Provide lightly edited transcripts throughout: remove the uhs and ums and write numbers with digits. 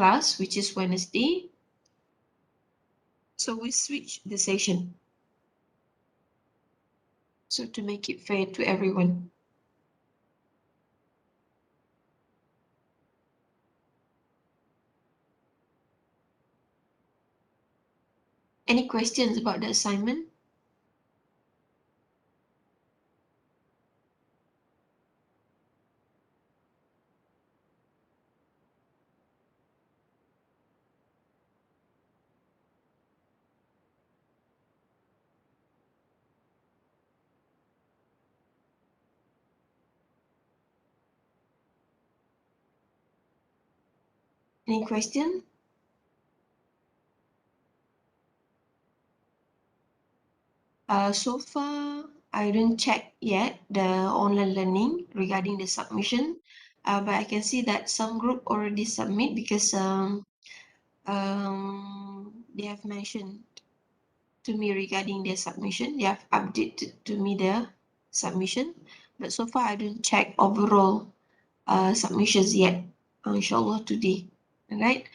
class, which is Wednesday. So we switch the session. So to make it fair to everyone. Any questions about the assignment? Any question? So far, I don't check yet the online learning regarding the submission, but I can see that some group already submit because they have mentioned to me regarding their submission. They have updated to me their submission, but so far I don't check overall submissions yet. Inshallah today, alright.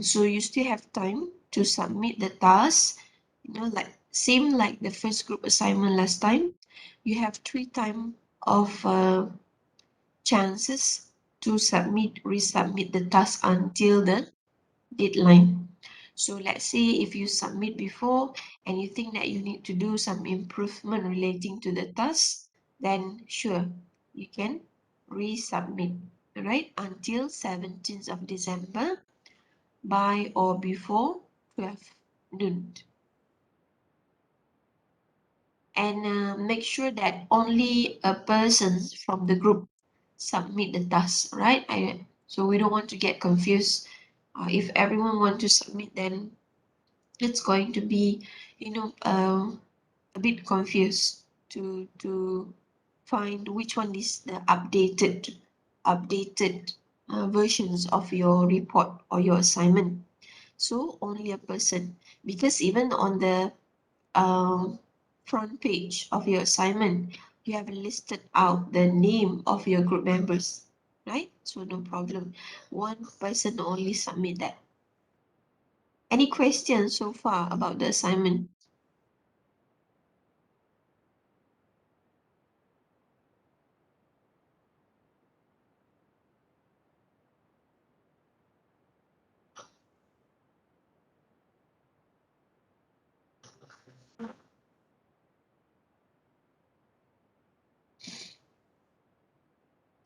So you still have time to submit the task, like same like the first group assignment last time. You have 3 times of chances to resubmit the task until the deadline. So let's say if you submit before and you think that you need to do some improvement relating to the task, then sure, you can resubmit, right? Until 17th of December by or before 12 noon. And make sure that only a person from the group submit the task, right? So we don't want to get confused. If everyone want to submit, then it's going to be, a bit confused to find which one is the updated versions of your report or your assignment. So only a person, because even on the um, front page of your assignment, you have listed out the name of your group members, right? So no problem. One person only submit that. Any questions so far about the assignment?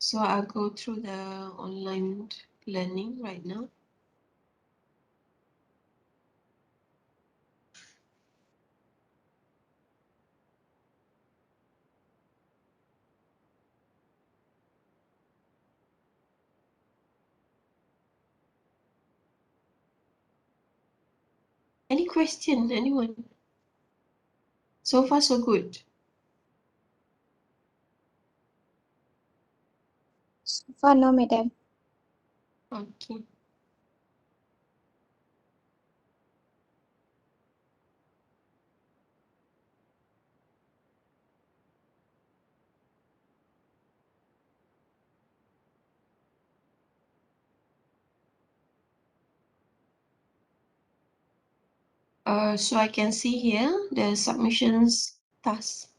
So I'll go through the online learning right now. Any question, anyone? So far, so good. So far, no, madam. Okay. So I can see here the submissions task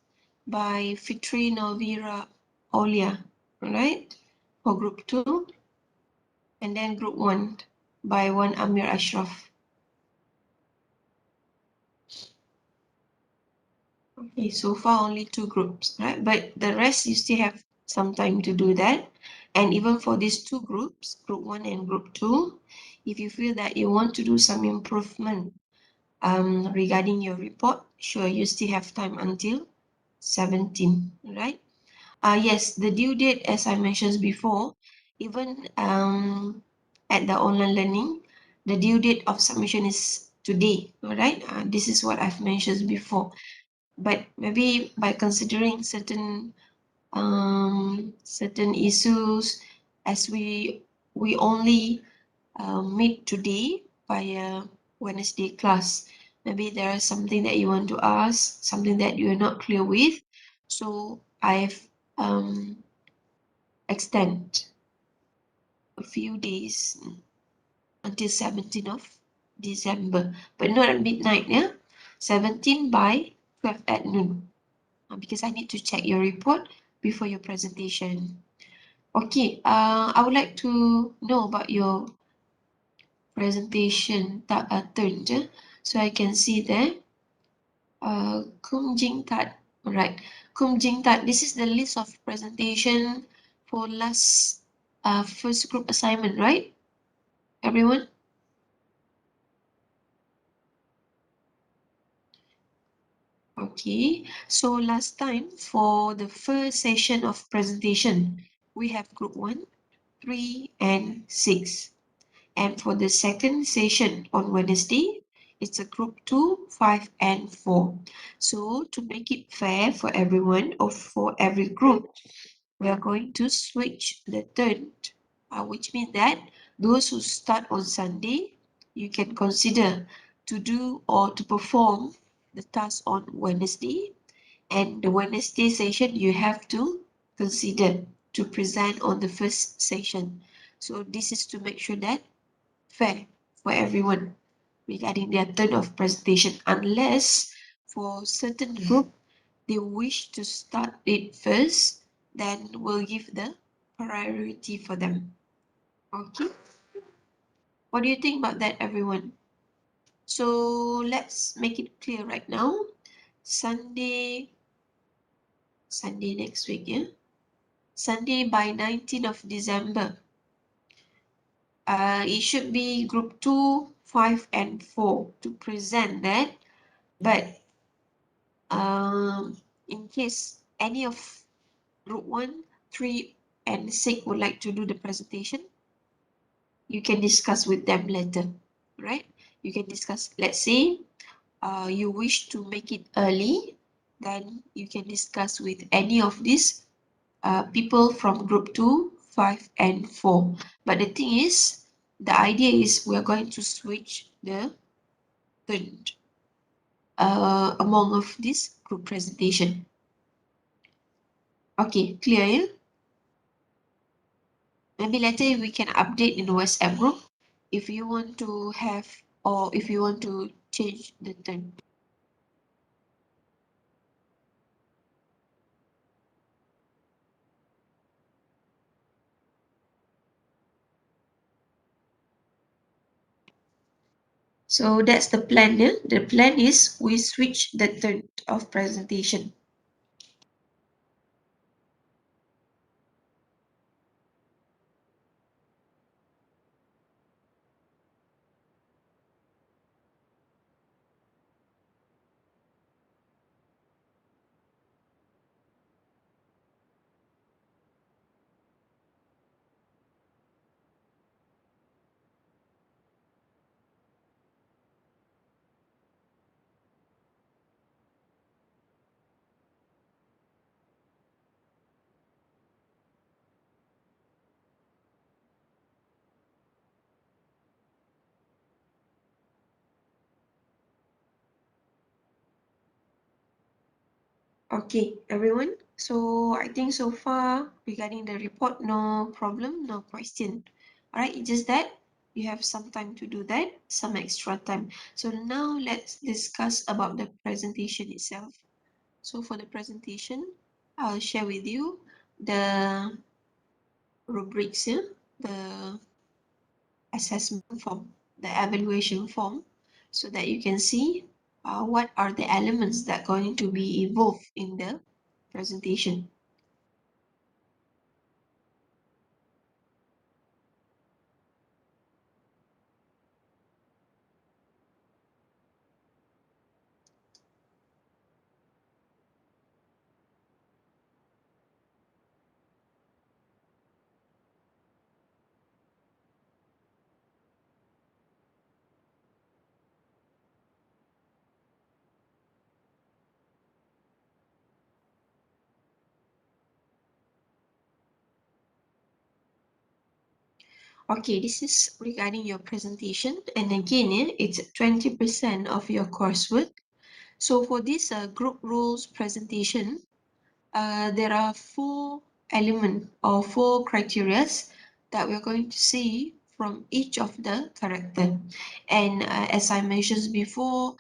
by Fitri Novira Olia, right? For group 2, and then group 1 by one Amir Ashraf. Okay, so far only 2 groups, right? But the rest you still have some time to do that. And even for these 2 groups, group 1 and group 2, if you feel that you want to do some improvement regarding your report, sure, you still have time until 17, right? Yes, the due date, as I mentioned before, even at the online learning, the due date of submission is today, all right? This is what I've mentioned before. But maybe by considering certain issues, as we only meet today via Wednesday class. Maybe there is something that you want to ask, something that you're not clear with. So I've extend a few days until 17th of December, but not at midnight, yeah? 17 by 12 at noon, because I need to check your report before your presentation. Okay, I would like to know about your presentation turn, yeah? So I can see there, Kum Jing Tat, right? Kum Jing Tat, this is the list of presentation for last first group assignment, right? Everyone? Okay, so last time for the first session of presentation, we have group 1, 3, and 6. And for the second session on Wednesday, it's a group 2, 5, and 4. So to make it fair for everyone or for every group, we are going to switch the turn, which means that those who start on Sunday, you can consider to do or to perform the task on Wednesday, and the Wednesday session you have to consider to present on the first session. So this is to make sure that fair for everyone regarding their turn of presentation, unless for certain group they wish to start it first, then we'll give the priority for them. Okay, what do you think about that, everyone? So let's make it clear right now. Sunday, Sunday next week, yeah? Sunday by 19th of December. It should be group 2, 5, and 4 to present that. But in case any of group 1, 3, and 6 would like to do the presentation, you can discuss with them later, right? You can discuss, let's say, you wish to make it early, then you can discuss with any of these people from group 2, 5, and 4. But the thing is, the idea is we're going to switch the turn among of this group presentation. Okay, clear, yeah? Maybe later we can update in the WhatsApp group if you want to have, or if you want to change the turn. So that's the plan, yeah? The plan is we switch the turn of presentation. Okay, everyone. So I think so far regarding the report, no problem, no question. All right, it's just that you have some time to do that, some extra time. So now let's discuss about the presentation itself. So for the presentation, I'll share with you the rubrics, yeah? The assessment form, the evaluation form, so that you can see what are the elements that are going to be involved in the presentation. Okay, this is regarding your presentation, and again, it's 20% of your coursework. So for this group rules presentation, there are 4 elements or 4 criteria that we're going to see from each of the character. And as I mentioned before,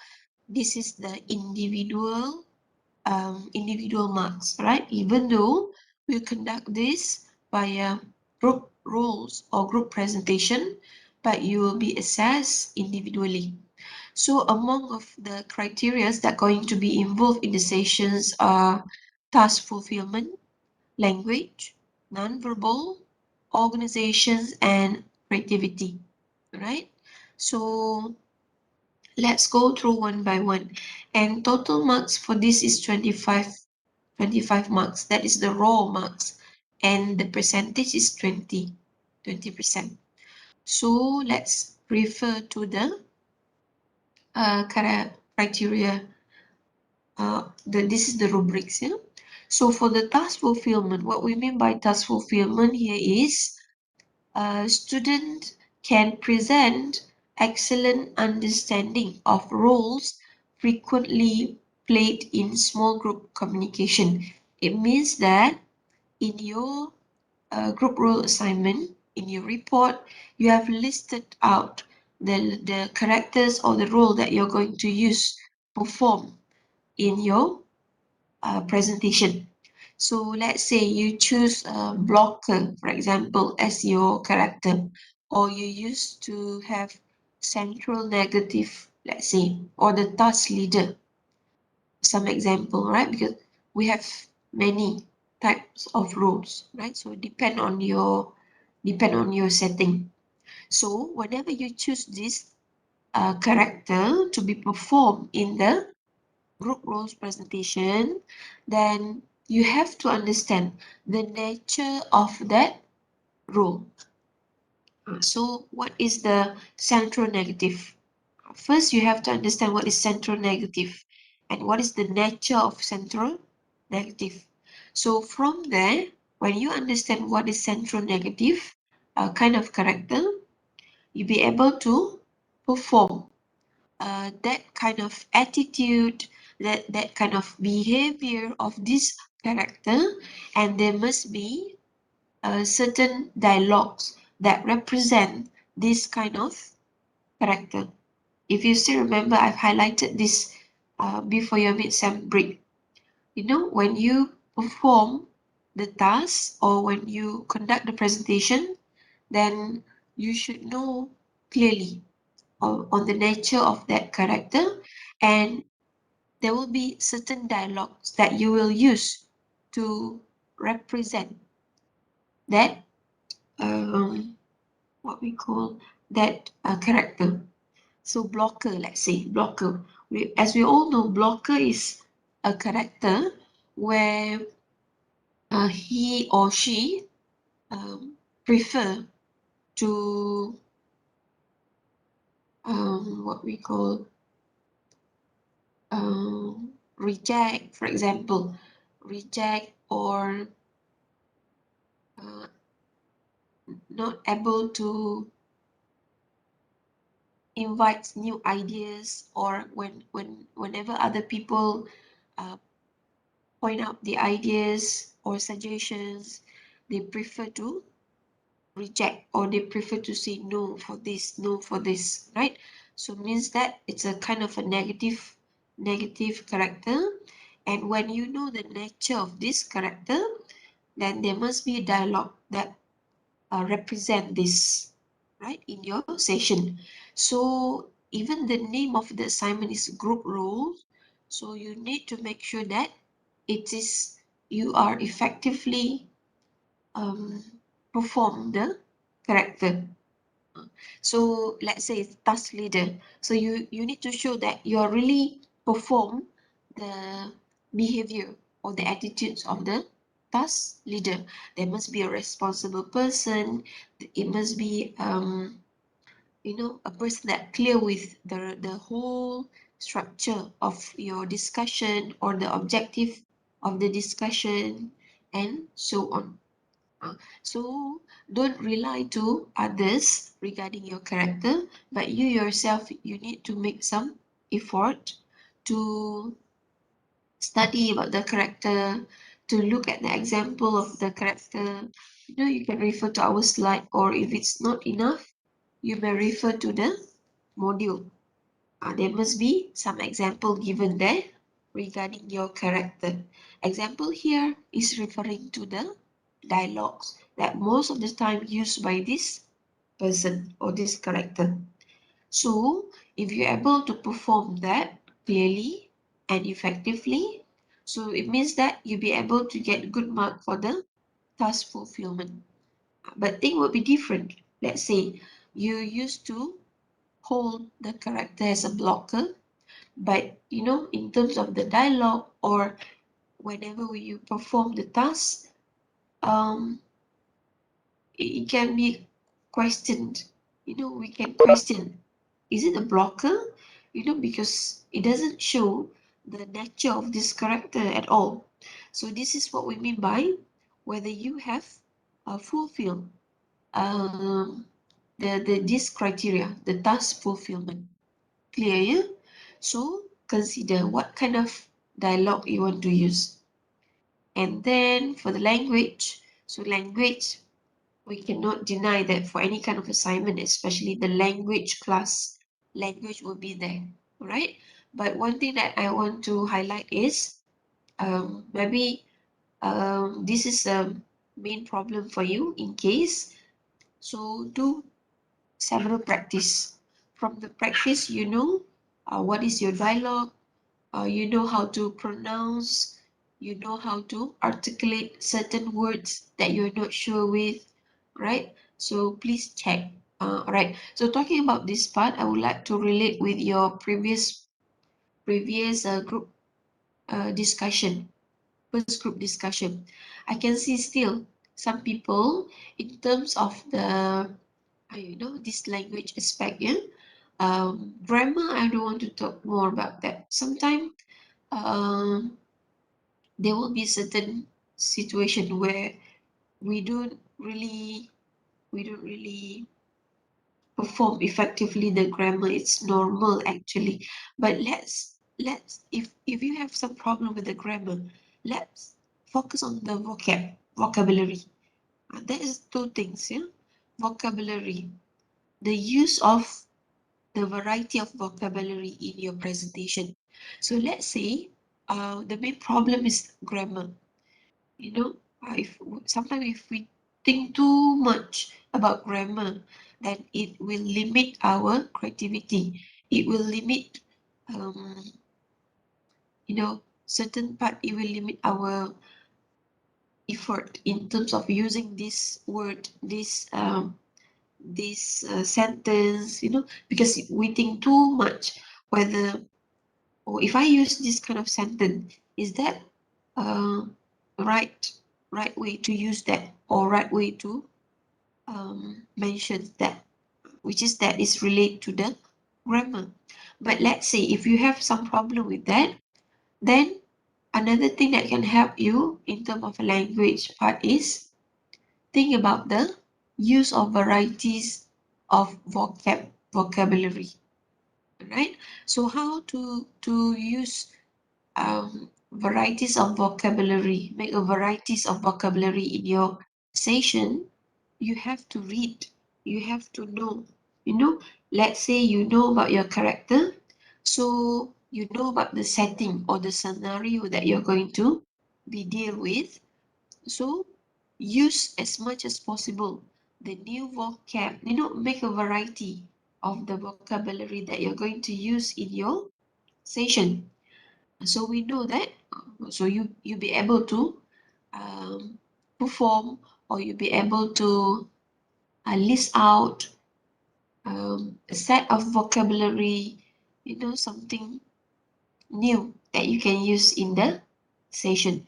this is the individual marks, right? Even though we conduct this via group roles or group presentation, but you will be assessed individually. So among of the criteria that are going to be involved in the sessions are task fulfillment, language, non-verbal, organizations, and creativity, right? So let's go through one by one. And total marks for this is 25 marks. That is the raw marks. And the percentage is 20%. So let's refer to the criteria. This is the rubrics, yeah? So for the task fulfillment, what we mean by task fulfillment here is a student can present excellent understanding of roles frequently played in small group communication. It means that in your group role assignment, in your report, you have listed out the characters or the role that you're going to use, perform in your presentation. So let's say you choose a blocker, for example, as your character, or you used to have central negative, let's say, or the task leader, some example, right? Because we have many types of roles, right? So depend on your setting. So whenever you choose this character to be performed in the group roles presentation, then you have to understand the nature of that role. So what is the central negative? First, you have to understand what is central negative and what is the nature of central negative. So from there, when you understand what is central negative kind of character, you'll be able to perform that kind of attitude, that kind of behavior of this character, and there must be certain dialogues that represent this kind of character. If you still remember, I've highlighted this before your mid-sem break. You know, when you perform the task or when you conduct the presentation, then you should know clearly on the nature of that character, and there will be certain dialogues that you will use to represent that what we call that character. So blocker, let's say blocker. As we all know, blocker is a character where he or she prefer to what we call reject, for example, reject or uh, not able to invite new ideas, or whenever other people uh, point out the ideas or suggestions, they prefer to reject or they prefer to say no for this, no for this, right? So means that it's a kind of a negative character. And when you know the nature of this character, then there must be a dialogue that represent this, right, in your session. So even the name of the assignment is group role, so you need to make sure that it is you are effectively um, perform the character. So let's say it's task leader. So you need to show that you are really perform the behavior or the attitudes of the task leader. There must be a responsible person. It must be a person that clear with the whole structure of your discussion or the objective of the discussion and so on. So don't rely to others regarding your character, but you yourself, you need to make some effort to study about the character, to look at the example of the character. You can refer to our slide, or if it's not enough, you may refer to the module. There must be some example given there regarding your character. Example here is referring to the dialogues that most of the time used by this person or this character. So if you're able to perform that clearly and effectively, so it means that you'll be able to get good mark for the task fulfillment. But thing will be different. Let's say you used to hold the character as a blocker, but in terms of the dialogue or whenever you perform the task, um, it can be questioned. We can question, is it a blocker? Because it doesn't show the nature of this character at all. So this is what we mean by whether you have fulfilled um, this criteria, the task fulfillment. Clear, yeah? So consider what kind of dialogue you want to use. And then for the language, so language, we cannot deny that for any kind of assignment, especially the language class, language will be there, right? But one thing that I want to highlight is maybe this is a main problem for you in case. So do several practice. From the practice, what is your dialogue, you know how to pronounce, you know how to articulate certain words that you're not sure with, right? So please check. Right. So talking about this part, I would like to relate with your previous group discussion, first group discussion. I can see still some people in terms of the this language aspect, yeah. Grammar, I don't want to talk more about that. Sometimes um, there will be certain situation where we don't really we don't really perform effectively the grammar. It's normal actually, but let's if you have some problem with the grammar, let's focus on the vocabulary. That is two things, yeah. Vocabulary, the use of the variety of vocabulary in your presentation. So let's say the main problem is grammar. You know, if sometimes if we think too much about grammar, then it will limit our creativity. It will limit, um, certain part. It will limit our effort in terms of using this word, this sentence. Because we think too much whether, or if I use this kind of sentence, is that uh, right right way to use that, or right way to mention that, which is that is related to the grammar. But let's say if you have some problem with that, then another thing that can help you in terms of language part is think about the use of varieties of vocabulary, right? So how to use varieties of vocabulary, make a varieties of vocabulary in your session. You have to read, you have to know, let's say you know about your character, so you know about the setting or the scenario that you're going to be deal with. So use as much as possible the new vocab, make a variety of the vocabulary that you're going to use in your session. So we know that, so you be able to um, perform, or you be able to list out a set of vocabulary, something new that you can use in the session.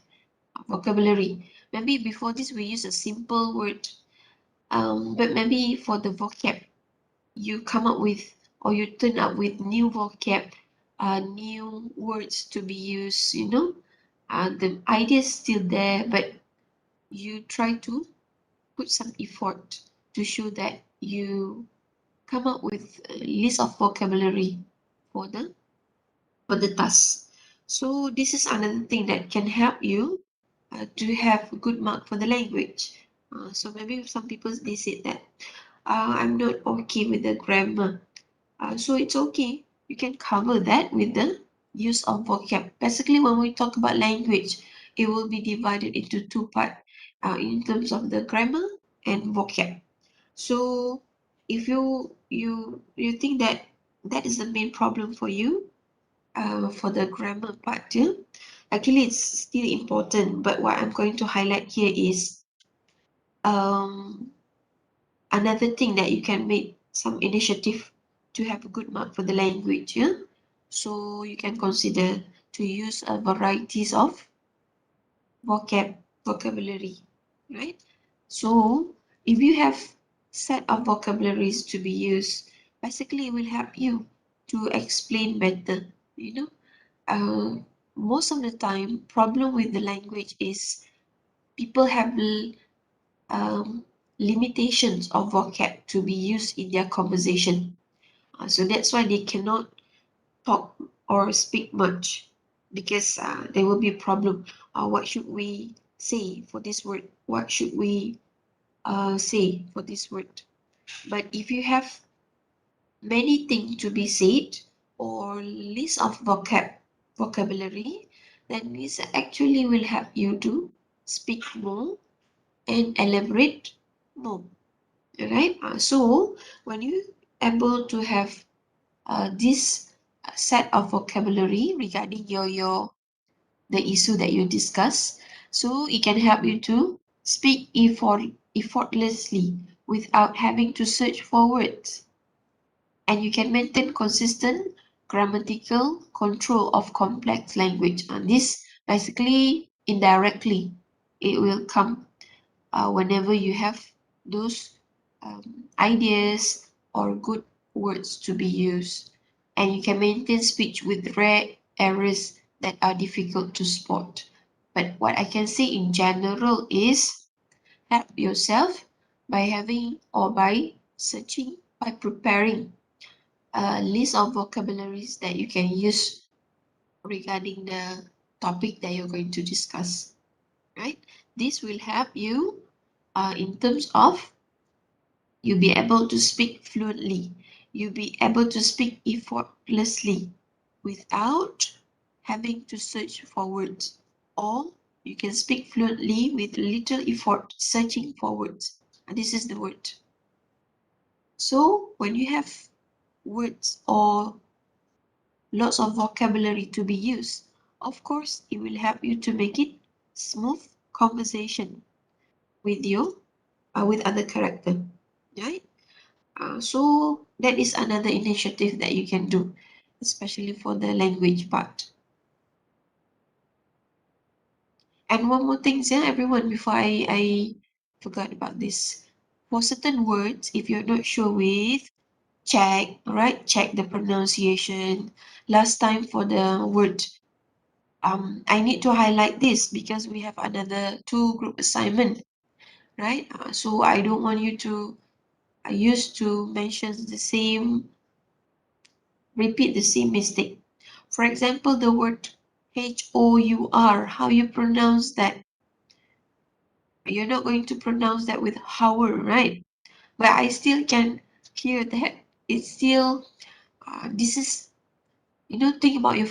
Vocabulary, maybe before this we use a simple word, but maybe for the vocab you come up with, or you turn up with new vocab, new words to be used, the idea is still there, but you try to put some effort to show that you come up with a list of vocabulary for the task. So this is another thing that can help you to have a good mark for the language. So maybe some people they said that I'm not okay with the grammar. So it's okay. You can cover that with the use of vocab. Basically, when we talk about language, it will be divided into two parts in terms of the grammar and vocab. So if you think that that is the main problem for you, for the grammar part, yeah, actually it's still important. But what I'm going to highlight here is um, another thing that you can make some initiative to have a good mark for the language, yeah. So you can consider to use a varieties of vocabulary, right? So if you have set of vocabularies to be used, basically it will help you to explain better, you know. Uh, Most of the time, problem with the language is people have um, limitations of vocab to be used in their conversation. So that's why they cannot talk or speak much because there will be a problem. What should we say for this word? What should we say for this word? But if you have many things to be said or list of vocabulary, then this actually will help you to speak more and elaborate more. Alright, so when you able to have this set of vocabulary regarding your the issue that you discuss, so it can help you to speak effortlessly without having to search for words, and you can maintain consistent grammatical control of complex language. And this basically indirectly it will come whenever you have those ideas or good words to be used. And you can maintain speech with rare errors that are difficult to spot. But what I can say in general is help yourself by having or by searching, by preparing a list of vocabularies that you can use regarding the topic that you're going to discuss, right? This will help you in terms of you'll be able to speak fluently. You'll be able to speak effortlessly without having to search for words. Or you can speak fluently with little effort searching for words. And this is the word. So when you have words or lots of vocabulary to be used, of course, it will help you to make it smooth conversation with you, with other character, right? So that is another initiative that you can do, especially for the language part. And one more thing, yeah, everyone, before I forgot about this. For certain words, if you're not sure with, check, right? Check the pronunciation. Last time for the word, I need to highlight this because we have another two group assignment, right? So I don't want you to, I used to mention the same, repeat the same mistake. For example, the word Hour, how you pronounce that? You're not going to pronounce that with hour, right? But I still can hear that. It's still, this is, think about your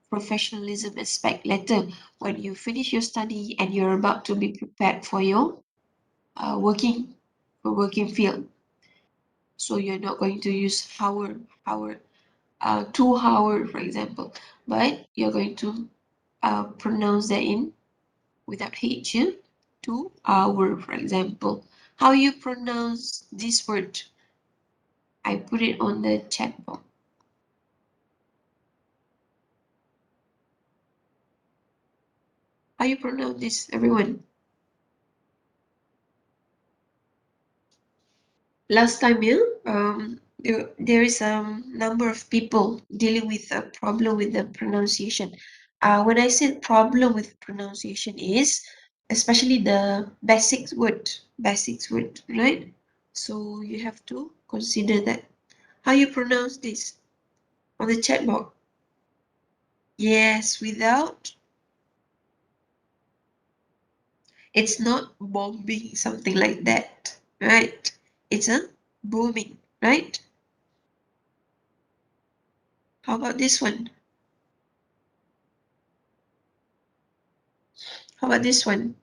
professionalism aspect later when you finish your study and you're about to be prepared for your working, for working field. So you're not going to use hour, 2 hour, for example, but you're going to pronounce that in without H, yeah? 2 hour, for example. How you pronounce this word? I put it on the chat box. How you pronounce this, everyone? Last time, yeah, there is a number of people dealing with a problem with the pronunciation. When I said problem with pronunciation is especially the basics word, right? So you have to consider that. How you pronounce this on the chat box? Yes, without, it's not bombing, something like that. right? It's a booming, right? How about this one? How about this one?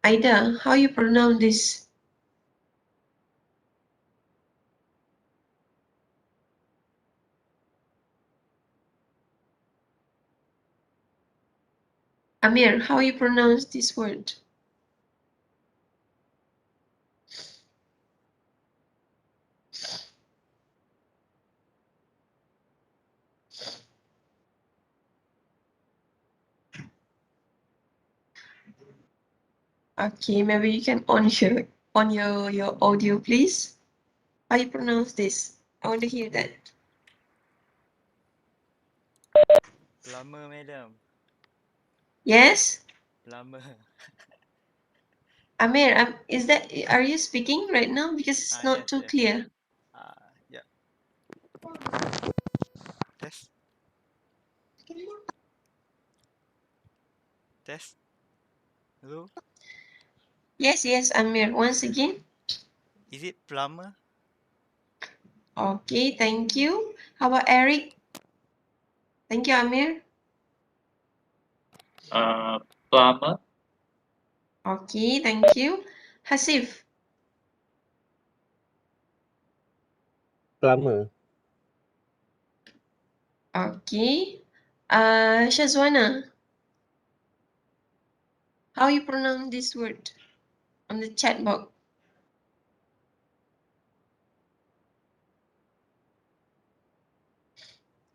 Aida, how you pronounce this? Amir, how you pronounce this word? Okay, maybe you can on your audio, please. How you pronounce this? I want to hear that. Plumber, madam. Yes, Plumber. Amir. Is that are you speaking right now? Because it's not Yes, too yes. clear. Yeah. Test, test. Hello. Yes, yes, Amir. Once again. Is it plumber? Okay, thank you. How about Eric? Thank you, Amir. Uh, Plumber. Okay, thank you. Hasif. Plumber. Okay. Shazwana, how you pronounce this word on the chat box?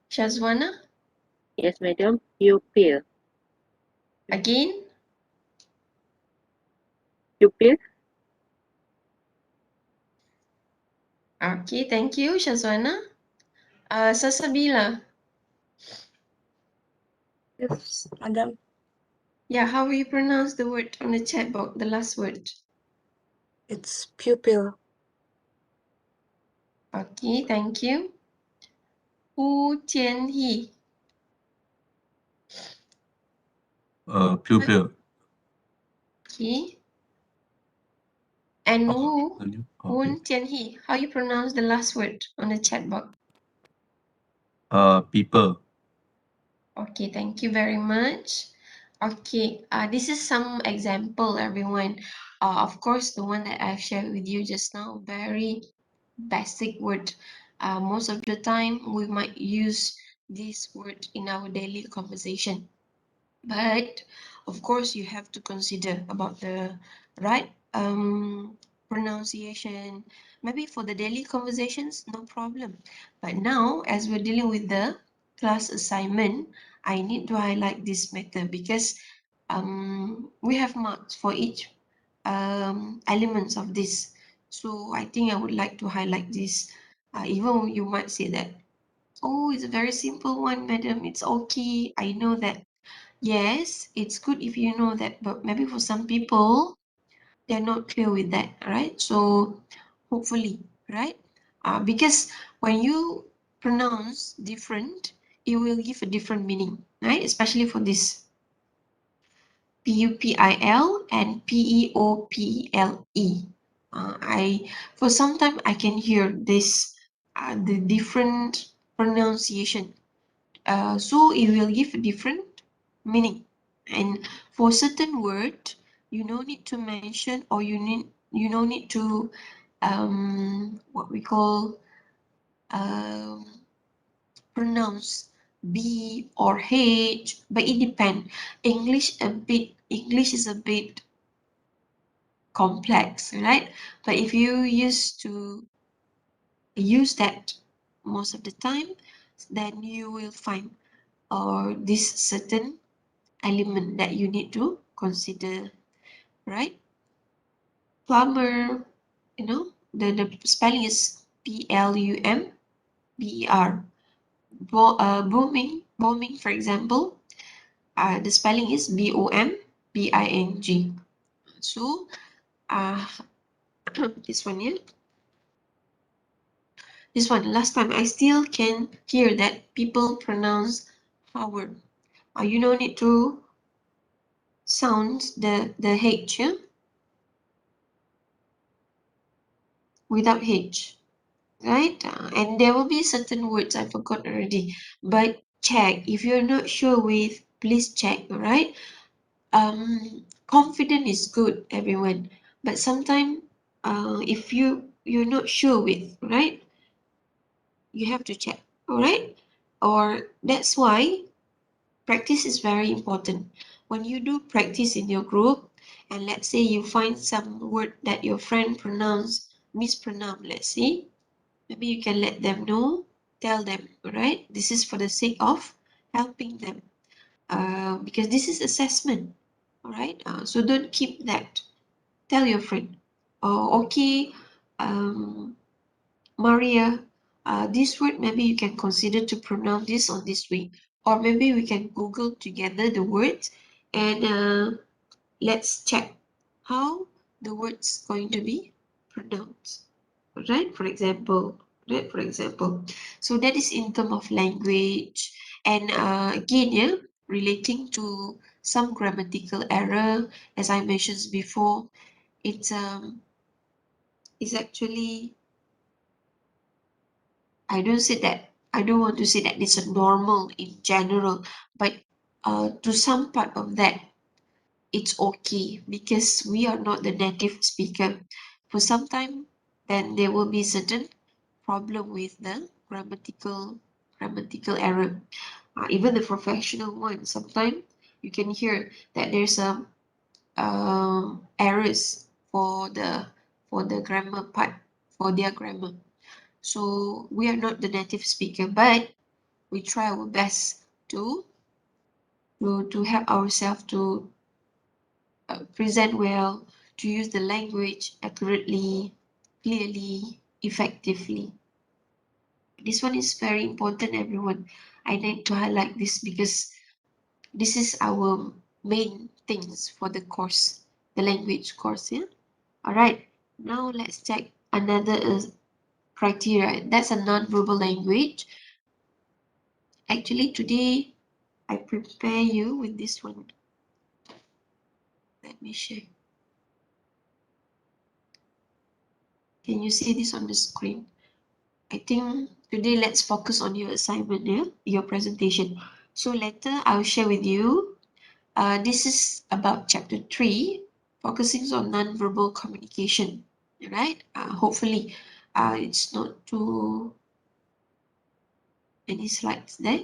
Shazwana, Yes, madam. Pupil. again. Pupil. Okay, thank you, Shazwana. Sasabila. Yes, madam. Yeah, how will you pronounce the word on the chat box, the last word? It's pupil. Okay, thank you. Hu Tianhe. Pupil. Okay. And Wu Okay. Hun Tianhe. How you pronounce the last word on the chat box? People. Okay, thank you very much. Okay, this is some example, everyone. Of course, the one that I've shared with you just now, very basic word. Most of the time, we might use this word in our daily conversation. But of course, you have to consider about the right pronunciation. Maybe for the daily conversations, no problem. But now, as we're dealing with the class assignment, I need to highlight this matter because we have marks for each elements of this. So I think I would like to highlight this. Even you might say that, oh, it's a very simple one, madam. It's okay. I know that. Yes, it's good if you know that, but maybe for some people, they're not clear with that, right? So hopefully, right? Because when you pronounce different, it will give a different meaning, right? Especially for this Pupil and People. For some time I can hear this, the different pronunciation. So it will give a different meaning. And for certain word, you no need to mention or you no need to what we call um, pronounce B or H, but it depends. English is a bit complex, right? But if you used to use that most of the time, then you will find or this certain element that you need to consider, right? Plumber, the spelling is Plumber. Bombing, for example, the spelling is Bombing. So, uh, this one here, this one, last time I still can hear that people pronounce power. You no need to sound the H, yeah? Without H, right? And there will be certain words I forgot already, but check. If you're not sure with, please check, right? Confident is good, everyone, but sometimes if you're not sure with, right? You have to check, all right? Or that's why practice is very important. When you do practice in your group, and let's say you find some word that your friend mispronounce, let's say, maybe you can let them know, tell them, right? This is for the sake of helping them, because this is assessment, all right? So don't keep that. Tell your friend, oh, okay, Maria, this word maybe you can consider to pronounce this on this way, or maybe we can Google together the words and let's check how the word's going to be pronounced. Right? For example, right? For example, so that is in terms of language, and again, yeah, relating to some grammatical error, as I mentioned before, it's actually I don't want to say that it's a normal in general, but to some part of that, it's okay because we are not the native speaker. For some time, then there will be certain problem with the grammatical error. Even the professional one, sometimes you can hear that there's some errors for the grammar part, for their grammar. So we are not the native speaker, but we try our best to help ourselves to present well, to use the language accurately, clearly, effectively. This one is very important, everyone. I need to highlight this because this is our main things for the course, the language course, yeah? All right, now let's check another criteria. That's a non-verbal language. Actually, today I prepare you with this one. Let me share. Can you see this on the screen? I think today let's focus on your assignment, yeah? Your presentation. So later I'll share with you. This is about chapter 3, focusing on non-verbal communication, right? Hopefully, it's not too many slides there,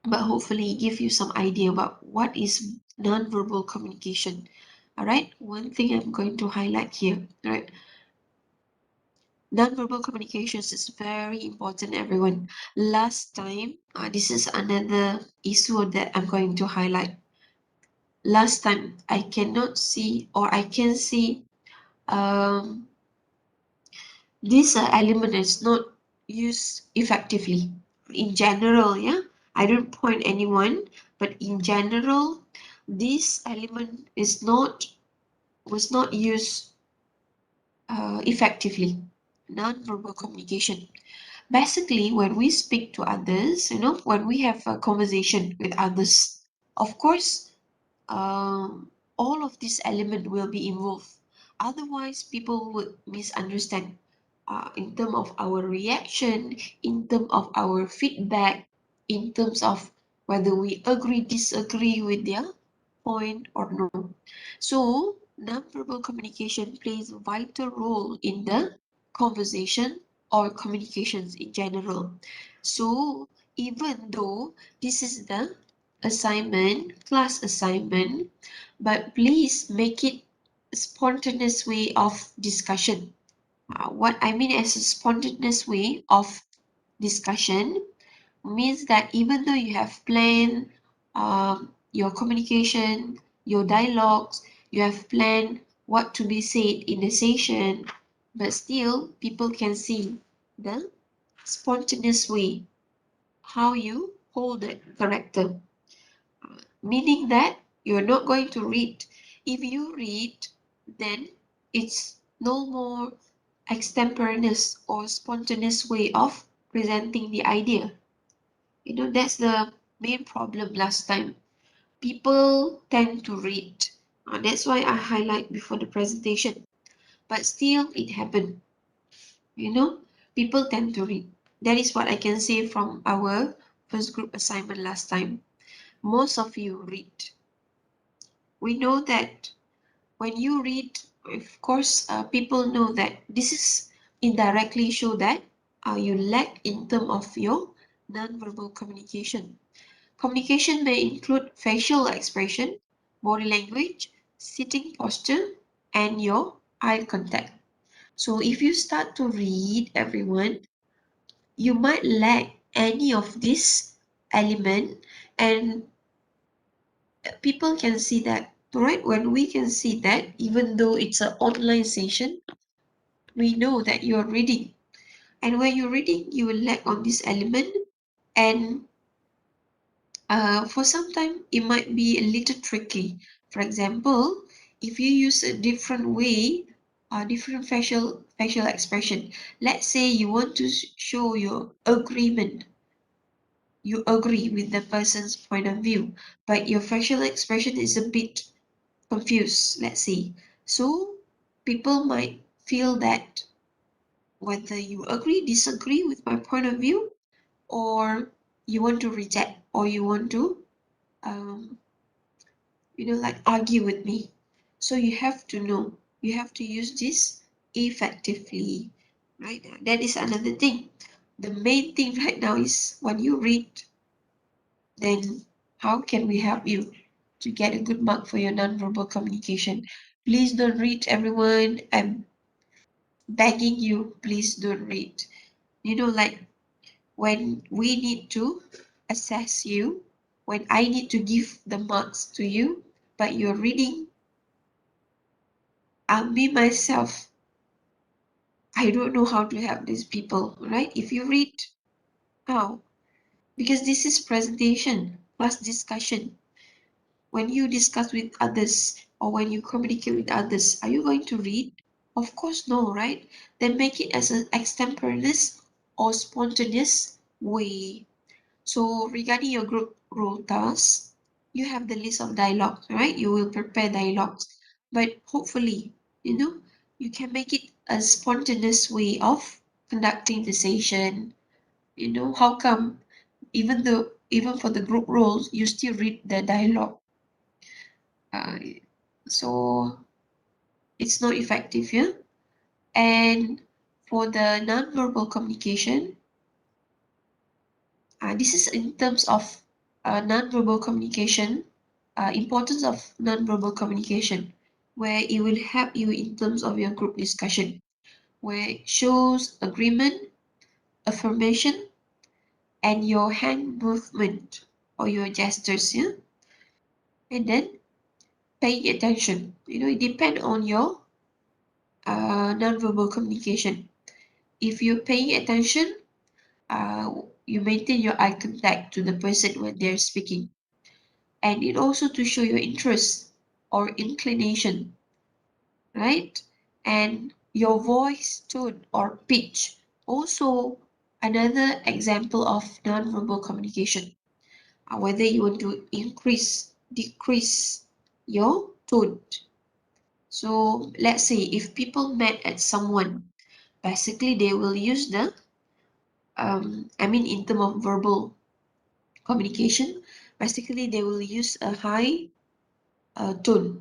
but hopefully give you some idea about what is non-verbal communication. All right, one thing I'm going to highlight here, right? Non-verbal communications is very important, everyone. Last time, this is another issue that I'm going to highlight. Last time, I cannot see, or I can see um, this element is not used effectively. In general, yeah, I don't point anyone, but in general, this element was not used effectively. Non-verbal communication. Basically, when we speak to others, when we have a conversation with others, of course, all of this element will be involved. Otherwise, people would misunderstand in terms of our reaction, in terms of our feedback, in terms of whether we agree, disagree with their point or no. So, nonverbal communication plays a vital role in the conversation or communications in general. So, even though this is the assignment, class assignment, but please make it a spontaneous way of discussion. What I mean as a spontaneous way of discussion means that even though you have planned your communication, your dialogues, you have planned what to be said in the session, but still people can see the spontaneous way how you hold the character, meaning that you're not going to read. If you read, then it's no more extemporaneous or spontaneous way of presenting the idea. You know, that's the main problem last time. People tend to read. That's why I highlight before the presentation. But still, it happened. You know, people tend to read. That is what I can say from our first group assignment last time. Most of you read. We know that when you read, of course, people know that this is indirectly show that you lack in terms of your non-verbal communication. Communication may include facial expression, body language, sitting posture, and your eye contact. So if you start to read everyone, you might lack any of this element, and people can see that, right? When we can see that, even though it's an online session, we know that you're reading. And when you're reading, you will lack on this element. And for some time, it might be a little tricky. For example, if you use a different way, different facial expression. Let's say you want to show your agreement. You agree with the person's point of view, but your facial expression is a bit confused, let's say. So people might feel that whether you agree, disagree with my point of view, or you want to reject, or you want to, um, like argue with me. So you have to know, you have to use this effectively, right? That is another thing. The main thing right now is when you read, then how can we help you to get a good mark for your nonverbal communication? Please don't read, everyone. I'm begging you, please don't read. Like when we need to assess you, when I need to give the marks to you, but you're reading, me myself, I don't know how to help these people, right? If you read, how? Because this is presentation plus discussion. When you discuss with others or when you communicate with others, are you going to read? Of course, no, right? Then make it as an extemporaneous or spontaneous way. So regarding your group role tasks, you have the list of dialogues, right? You will prepare dialogues, but hopefully, you can make it a spontaneous way of conducting the session. How come even for the group roles, you still read the dialogue? Uh, so it's not effective here. And for the non-verbal communication, this is in terms of non-verbal communication, importance of non-verbal communication, where it will help you in terms of your group discussion, where it shows agreement, affirmation, and your hand movement or your gestures, yeah? And then paying attention. It depends on your non-verbal communication. If you're paying attention, you maintain your eye contact to the person when they're speaking. And it also to show your interest or inclination, right? And your voice tone or pitch. Also, another example of non-verbal communication. Whether you want to increase, decrease your tone. So let's say if people met at someone, basically they will use the, in terms of verbal communication, basically they will use a high tone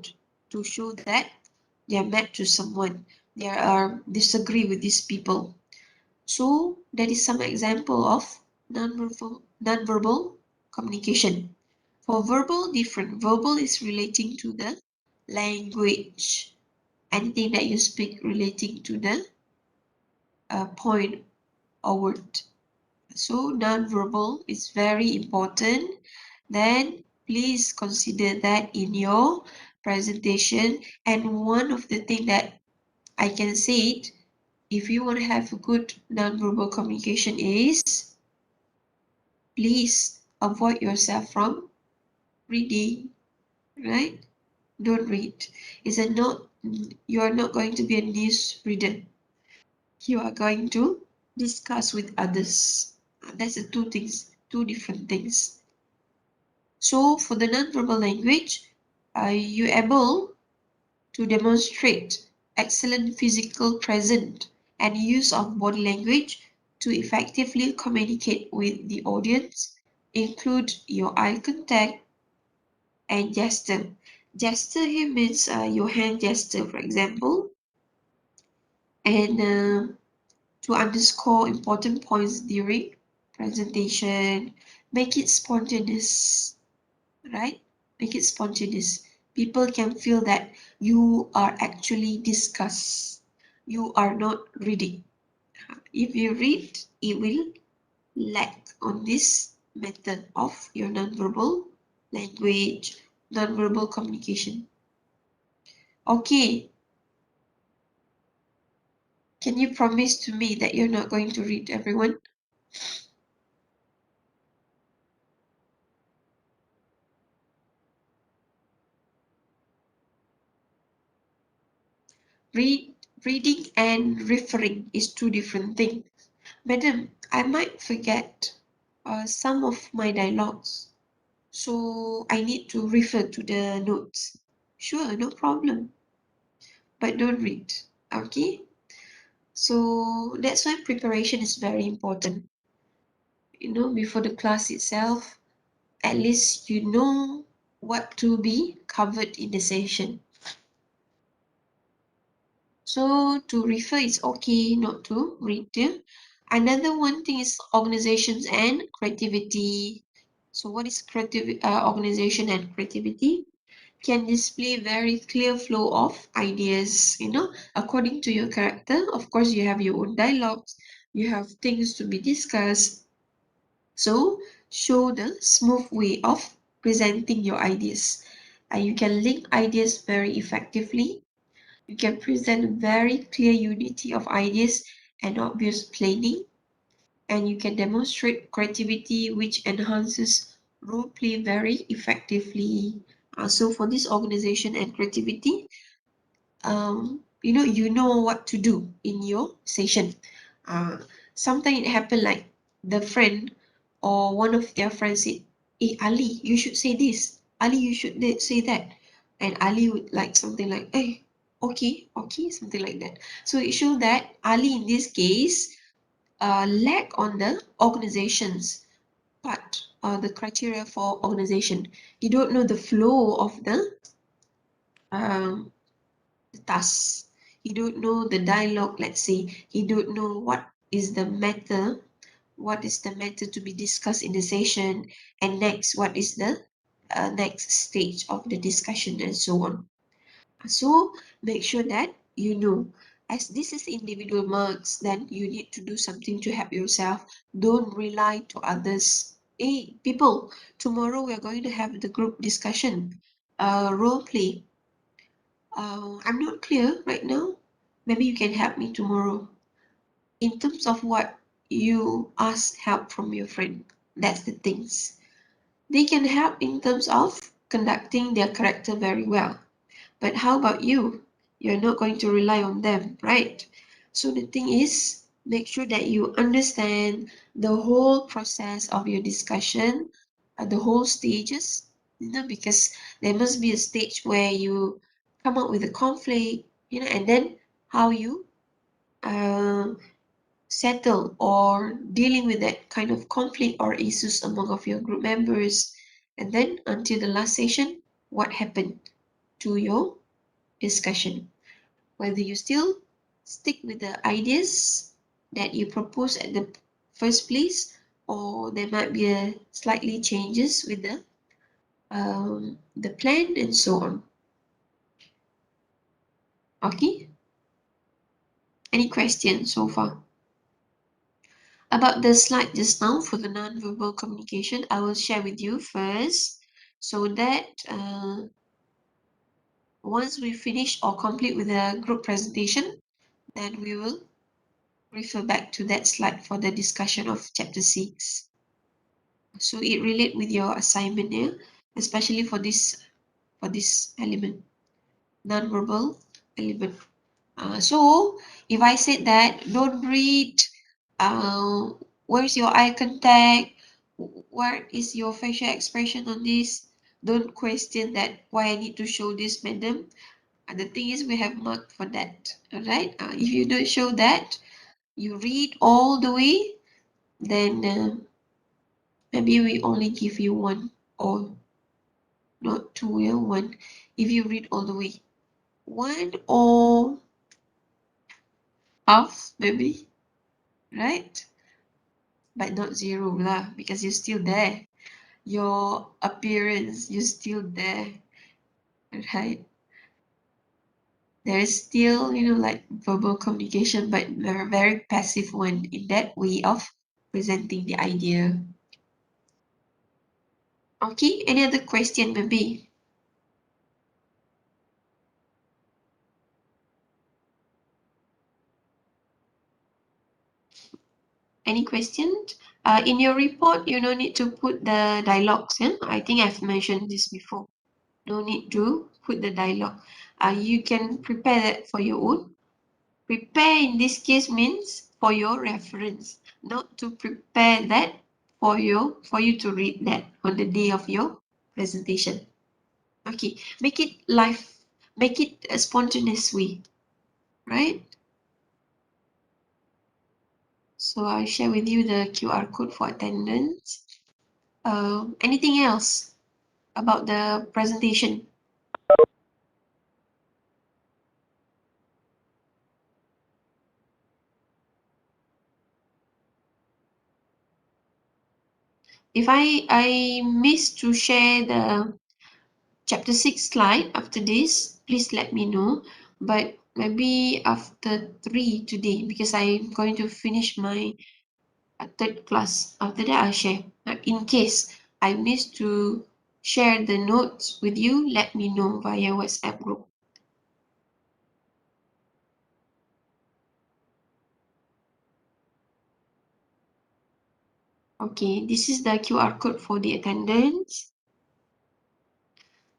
to show that they are mad to someone. They are disagree with these people. So that is some example of non-verbal communication. For verbal, different. Verbal is relating to the language. Anything that you speak relating to the point or word. So non-verbal is very important. Then please consider that in your presentation. And one of the things that I can say it, if you want to have a good non-verbal communication is, please avoid yourself from reading, right? Don't read. It's not, you are not going to be a news reader. You are going to discuss with others. That's the two different things. So for the non-verbal language, you're able to demonstrate excellent physical presence and use of body language to effectively communicate with the audience, include your eye contact and gesture. Gesture here means your hand gesture, for example, and to underscore important points during presentation, make it spontaneous, right? Make it spontaneous. People can feel that you are actually discuss. You are not reading. If you read, it will lack on this method of your nonverbal language, nonverbal communication. Okay, can you promise to me that you're not going to read everyone? Reading and referring is two different things. Madam, I might forget some of my dialogues, so I need to refer to the notes. Sure, no problem, but don't read, okay? So that's why preparation is very important. Before the class itself, at least you know what to be covered in the session. So to refer is okay, not to read. Yeah? Another one thing is organizations and creativity. So what is organization and creativity? Can display very clear flow of ideas, according to your character. Of course, you have your own dialogues, you have things to be discussed. So show the smooth way of presenting your ideas. You can link ideas very effectively. You can present very clear unity of ideas and obvious planning, and you can demonstrate creativity which enhances role play very effectively. So for this organization and creativity, you know what to do in your session. Sometimes it happen like the friend or one of their friends said, "Hey Ali, you should say this. Ali, you should say that," and Ali would like something like, "Hey, okay," something like that. So it shows that Ali in this case lack on the organizations part, the criteria for organization. You don't know the flow of um, the task. You don't know the dialogue, let's say. You don't know what is the matter to be discussed in the session, and next, what is the next stage of the discussion, and so on. So make sure that you know. As this is individual marks, then you need to do something to help yourself. Don't rely to others. Hey, people, tomorrow we are going to have the group discussion, role play. I'm not clear right now. Maybe you can help me tomorrow. In terms of what you ask help from your friend, that's the things. They can help in terms of conducting their character very well. But how about you? You're not going to rely on them, right? So the thing is, make sure that you understand the whole process of your discussion, the whole stages, because there must be a stage where you come up with a conflict, and then how you uh, settle or dealing with that kind of conflict or issues among of your group members, and then until the last session, what happened to your discussion, whether you still stick with the ideas that you propose at the first place, or there might be a slightly changes with the plan and so on. Okay, any questions so far? About the slide just now for the non-verbal communication, I will share with you first, so that once we finish or complete with the group presentation, then we will refer back to that slide for the discussion of chapter 6. So it relate with your assignment here, especially for this element, non-verbal element. So if I said that don't read Where's your eye contact? Where is your facial expression on this? Don't question that why I need to show this, madam. The thing is we have marked for that. Alright? If you don't show that, you read all the way, then maybe we only give you one or not two, yeah, one. If you read all the way. One or half, maybe, right? But not zero lah, because you're still there. Your appearance, you're still there, right? There is still, like verbal communication, but a very passive one in that way of presenting the idea. Okay, any other question, maybe? Any questions? In your report, you no need to put the dialogues. Yeah? I think I've mentioned this before. No need to put the dialogue. You can prepare that for your own. Prepare in this case means for your reference, not to prepare that for you to read that on the day of your presentation. Okay, make it live, make it a spontaneous way, right? So I'll share with you the QR code for attendance. Anything else about the presentation? If I missed to share the chapter 6 slide after this, please let me know. But maybe after 3 today, because I'm going to finish my third class. After that, I'll share. In case I missed to share the notes with you, let me know via WhatsApp group. Okay, this is the QR code for the attendance.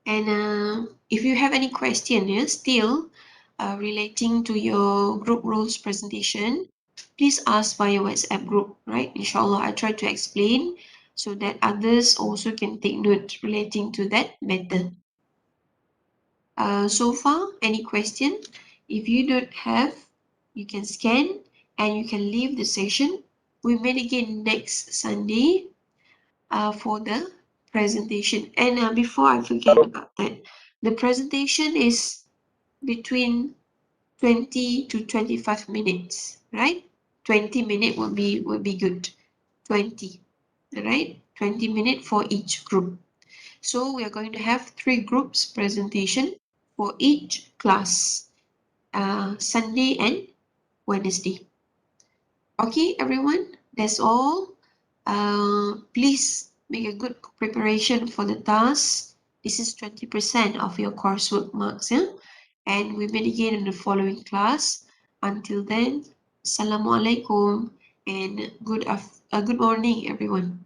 And if you have any question, still relating to your group rules presentation, please ask via WhatsApp group, right? Inshallah, I try to explain so that others also can take note relating to that matter. So far, any question? If you don't have, you can scan and you can leave the session. We meet again next Sunday for the presentation. And before I forget about that, the presentation is between 20 to 25 minutes, right? 20 minutes will be good. 20, right? 20 minutes for each group. So we are going to have 3 groups presentation for each class, Sunday and Wednesday. Okay, everyone, that's all. Please make a good preparation for the task. This is 20% of your coursework marks, yeah? And we meet again in the following class. Until then, Assalamualaikum and good morning, everyone.